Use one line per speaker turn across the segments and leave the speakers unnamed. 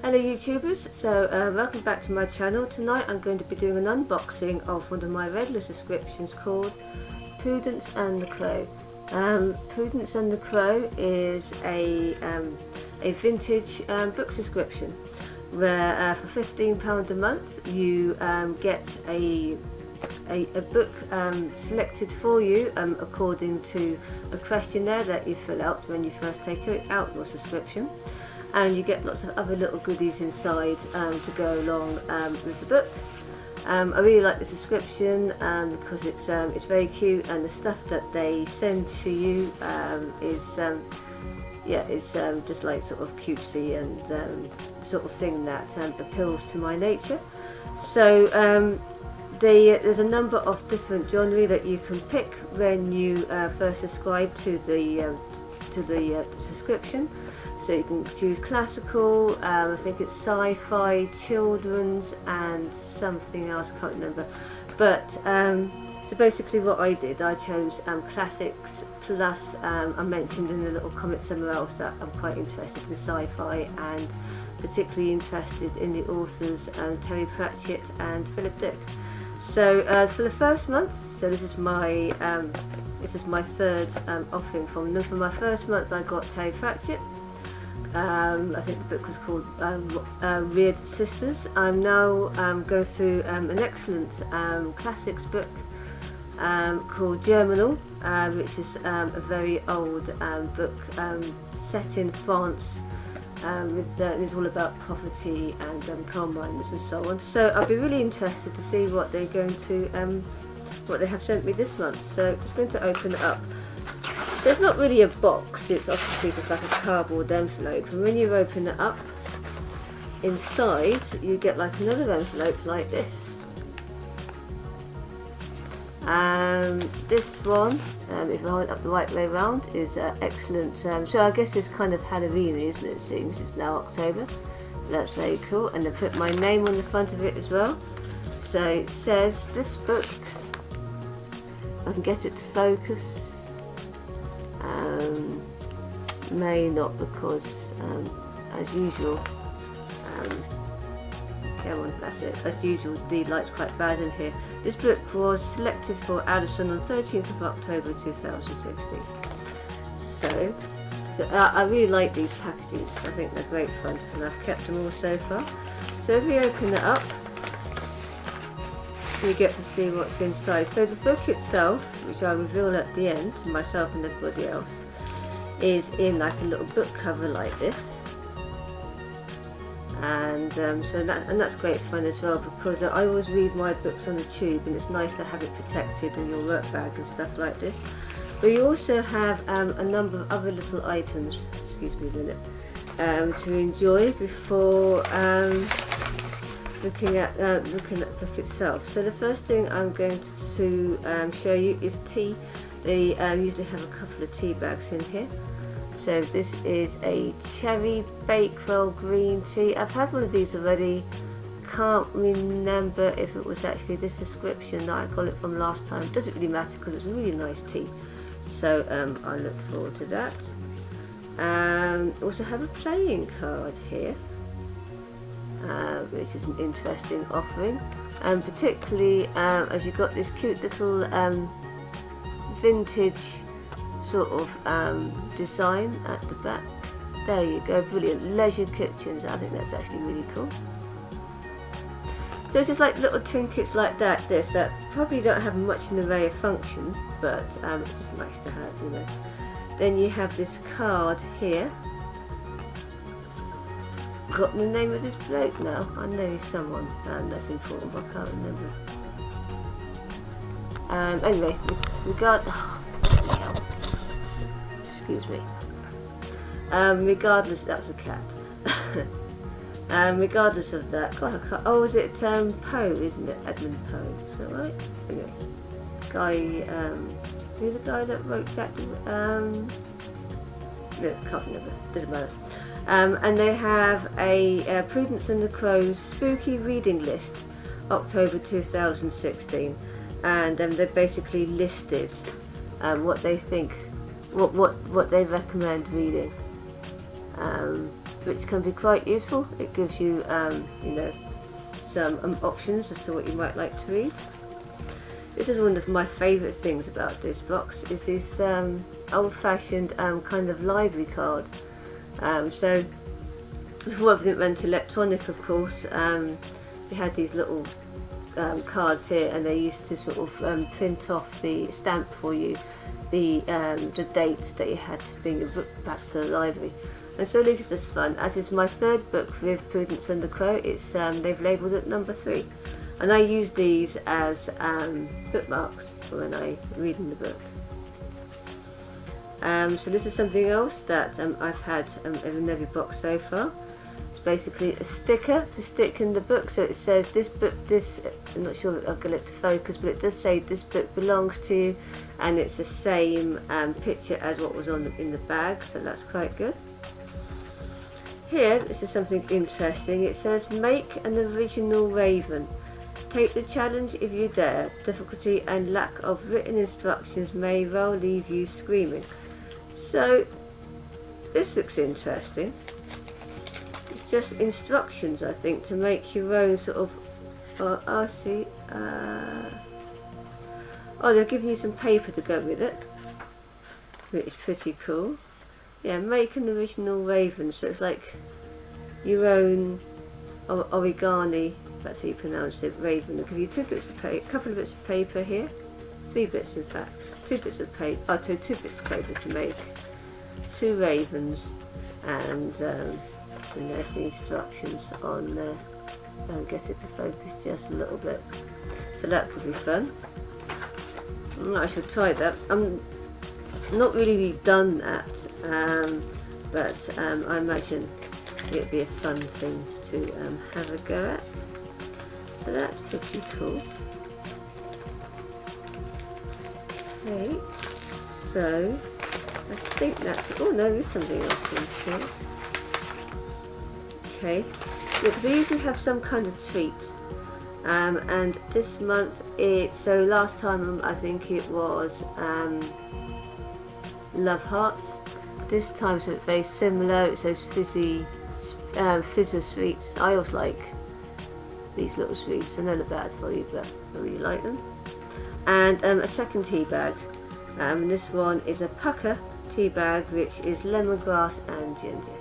Hello YouTubers, so welcome back to my channel. Tonight I'm going to be doing an unboxing of one of my regular subscriptions called Prudence and the Crow. Prudence and the Crow is a vintage book subscription where for £15 a month you get a book selected for you according to a questionnaire that you fill out when you first take out your subscription. And you get lots of other little goodies inside to go along with the book. I really like the subscription because it's very cute, and the stuff that they send to you is just like sort of cutesy and sort of thing that appeals to my nature. So there's a number of different genre that you can pick when you first subscribe to the subscription. So you can choose classical, I think it's sci-fi, children's, and something else, I can't remember. But so basically what I did, I chose classics, plus I mentioned in a little comment somewhere else that I'm quite interested in sci-fi and particularly interested in the authors Terry Pratchett and Philip Dick. So for the first month, so this is my third offering from them. For my first month I got Terry Pratchett. I think the book was called Weird Sisters. I'm now going through an excellent classics book called Germinal, which is a very old book set in France with it's all about poverty and coal miners and so on. So I'll be really interested to see what they're going to what they have sent me this month. So just going to open it up. There's not really a box, it's obviously just like a cardboard envelope, and when you open it up, inside you get like another envelope like this. This one, if I hold it up the right way around, is excellent. So I guess it's kind of Halloween, isn't it, seeing as it's now October. So that's very cool, and they put my name on the front of it as well. So it says, this book, I can get it to focus. May not, because as usual, come on, that's it, as usual the light's quite bad in here. This book was selected for Addison on 13th of October 2016. So I really like these packages, I think they're great fun, and I've kept them all so far. So if we open it up, we get to see what's inside. So the book itself, which I reveal at the end to myself and everybody else, is in like a little book cover like this, and that's great fun as well, because I always read my books on the tube, and it's nice to have it protected in your work bag and stuff like this. But you also have a number of other little items, excuse me a minute, to enjoy before looking at the book itself. So the first thing I'm going to show you is tea. They usually have a couple of tea bags in here. So this is a cherry bakewell green tea. I've had one of these already. Can't remember if it was actually this subscription that I got it from last time. Doesn't really matter because it's a really nice tea. So I look forward to that. Also have a playing card here, which is an interesting offering, and particularly as you've got this cute little vintage sort of design at the back. There you go, brilliant. Leisure kitchens, I think that's actually really cool. So it's just like little trinkets like that probably don't have much in the way of function, but it's just nice to have, you know. Then you have this card here. Got the name of this bloke now. I know he's someone that's important, but I can't remember. Anyway, excuse me. Regardless, that was a cat. Regardless of that, God, I can't, oh, is it Poe, isn't it? Edmund Poe, is that right? Anyway, who's the guy that wrote Jack? No, can't remember. Doesn't matter. And they have a Prudence and the Crow's spooky reading list, October 2016, and they basically listed what they think, what they recommend reading. which can be quite useful. It gives you, you know, some options as to what you might like to read. This is one of my favourite things about this box, is this old-fashioned kind of library card. So before everything went electronic, of course, they had these little cards here, and they used to sort of print off the stamp for you, the date that you had to bring your book back to the library. And so these are just fun. As is my third book with Prudence and the Crow, it's they've labelled it number 3. And I use these as bookmarks for when I read in the book. So this is something else that I've had in every box so far. It's basically a sticker to stick in the book. So it says this book, I'm not sure if I'll get it to focus, but it does say this book belongs to you, and it's the same picture as what was in the bag, so that's quite good. Here, this is something interesting. It says, make an original Raven. Take the challenge if you dare. Difficulty and lack of written instructions may well leave you screaming. So, this looks interesting. It's just instructions, I think, to make your own sort of, I see, oh, they're giving you some paper to go with it, which is pretty cool. Yeah, make an original Raven, so it's like your own origami, that's how you pronounce it, Raven. They'll give you 2 bits of paper, a couple of bits of paper here, 3 bits in fact, 2 bits of paper, oh, 2 bits of paper to make 2 ravens, and there's the instructions on there. I'll get it to focus just a little bit, so that could be fun. I should try that. I'm not really done that, but I imagine it'd be a fun thing to have a go at. So that's pretty cool. Okay, so I think that's, oh no, there's something else in here. Okay, yeah, because I usually have some kind of treat, and this month so last time I think it was Love Hearts. This time it's very similar. It says fizzer sweets. I always like these little sweets. I know they're bad for you, but I really like them. And a second tea bag. This one is a pucker tea bag, which is lemongrass and ginger.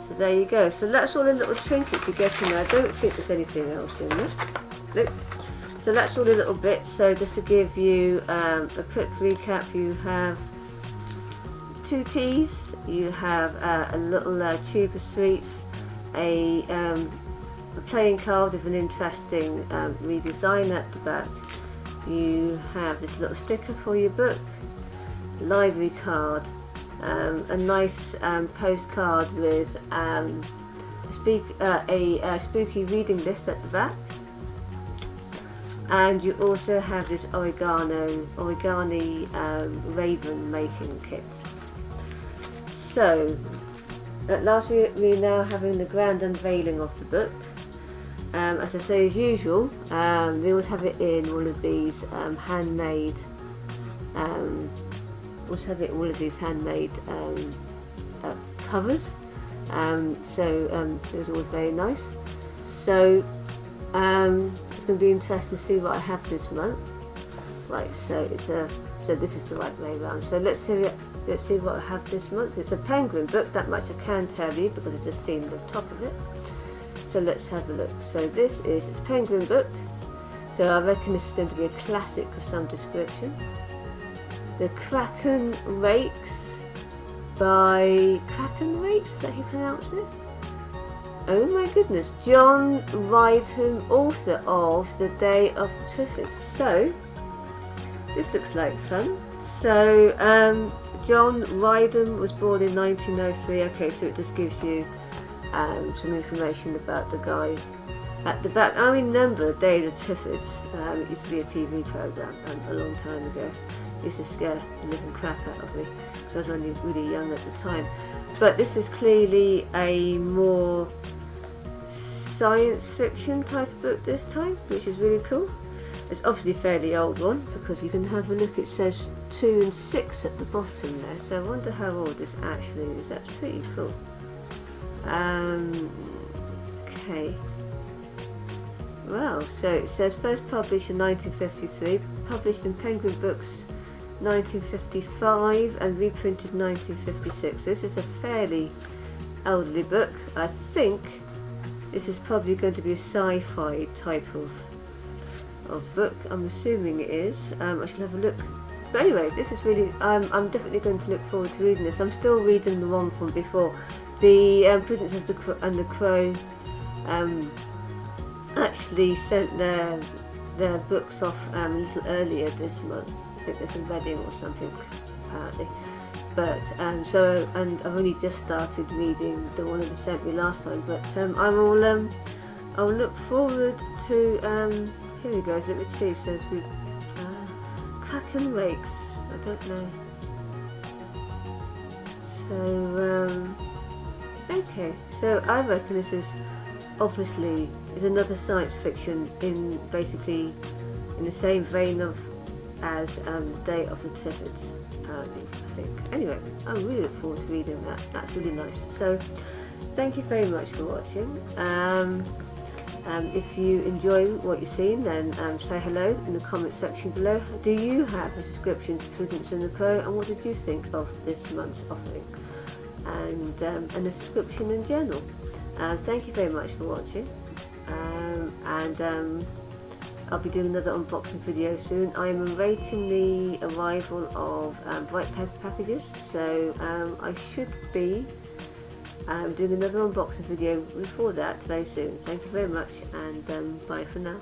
So there you go. So that's all the little trinkets you get in there. I don't think there's anything else in there. Nope. So that's all the little bits. So just to give you a quick recap, you have 2 teas, you have a little tube of sweets, a playing card with an interesting redesign at the back. You have this little sticker for your book, library card, a nice postcard with a spooky reading list at the back. And you also have this Origami Raven making kit. So, at last we're now having the grand unveiling of the book. As I say, as usual, they always have it in one of these handmade covers. So it was always very nice. So it's going to be interesting to see what I have this month. Right, so this is the right way around. So let's see what I have this month. It's a penguin book, that much I can tell you because I've just seen the top of it. So let's have a look. So it's a penguin book. So I reckon this is going to be a classic of some description. The Kraken Rakes by Kraken Rakes, is that how you pronounce it? Oh my goodness, John Rydham, author of The Day of the Triffids. So this looks like fun. So John Rydham was born in 1903. Okay, so it just gives you some information about the guy at the back. I remember The Day of the Triffids. It used to be a TV programme a long time ago. It used to scare the living crap out of me. I was only really young at the time. But this is clearly a more science fiction type of book this time, which is really cool. It's obviously a fairly old one because you can have a look, it says 2 and 6 at the bottom there, so I wonder how old this actually is. That's pretty cool. Okay. Wow, so it says first published in 1953, published in Penguin Books 1955 and reprinted 1956. This is a fairly elderly book. I think this is probably going to be a sci-fi type of book. I'm assuming it is. I shall have a look. But anyway, this is really, I'm definitely going to look forward to reading this. I'm still reading the one from before. The Prudence and the Crow actually sent their books off a little earlier this month. I think there's a Reading or something apparently. But so, and I've only just started reading the one that they sent me last time. But I'll look forward to. Here we go. Let me see. It says we Kraken Rakes. I don't know. So okay. So I reckon this is obviously another science fiction in basically in the same vein as Day of the Triffids, apparently, I think. Anyway, I really look forward to reading that. That's really nice. So thank you very much for watching. If you enjoy what you've seen, then say hello in the comment section below. Do you have a subscription to Prudence and the Crow, and what did you think of this month's offering and the subscription in general? Thank you very much for watching, and I'll be doing another unboxing video soon. I am awaiting the arrival of white paper packages, so I should be doing another unboxing video before that very soon. Thank you very much, and bye for now.